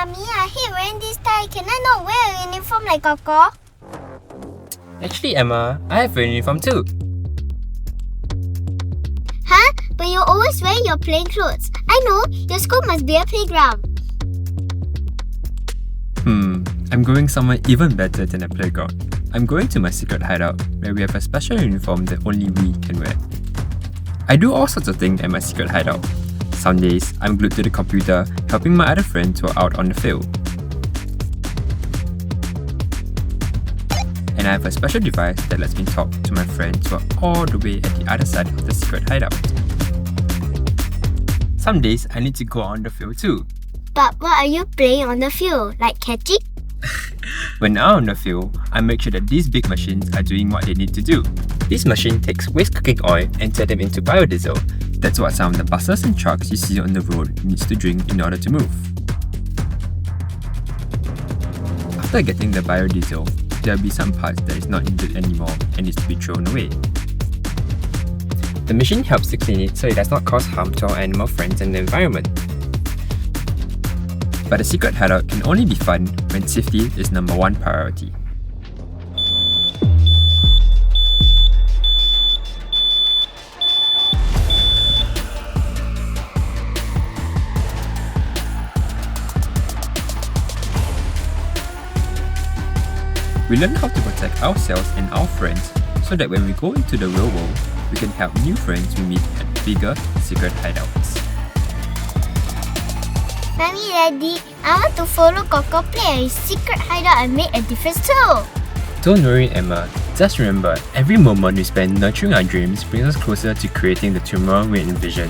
Mommy, I hate wearing this tie. Can I not wear a uniform like Coco? Actually, Emma, I have a uniform too. Huh? But you always wear your plain clothes. I know, your school must be a playground. I'm going somewhere even better than a playground. I'm going to my secret hideout, where we have a special uniform that only we can wear. I do all sorts of things at my secret hideout. Some days, I'm glued to the computer, helping my other friends who are out on the field. And I have a special device that lets me talk to my friends who are all the way at the other side of the secret hideout. Some days, I need to go on the field too. But what are you playing on the field? Like catching? When I'm on the field, I make sure that these big machines are doing what they need to do. This machine takes waste cooking oil and turns them into biodiesel. That's what some of the buses and trucks you see on the road needs to drink in order to move. After getting the biodiesel, there will be some parts that is not needed anymore and needs to be thrown away. The machine helps to clean it so it does not cause harm to our animal friends and the environment. But a secret hideout can only be fun when safety is number one priority. We learn how to protect ourselves and our friends so that when we go into the real world, we can help new friends we meet at bigger secret hideouts. Mommy, Daddy, I want to follow Coco play at his secret hideout and make a difference too. Don't worry, Emma. Just remember, every moment we spend nurturing our dreams brings us closer to creating the tomorrow we envision.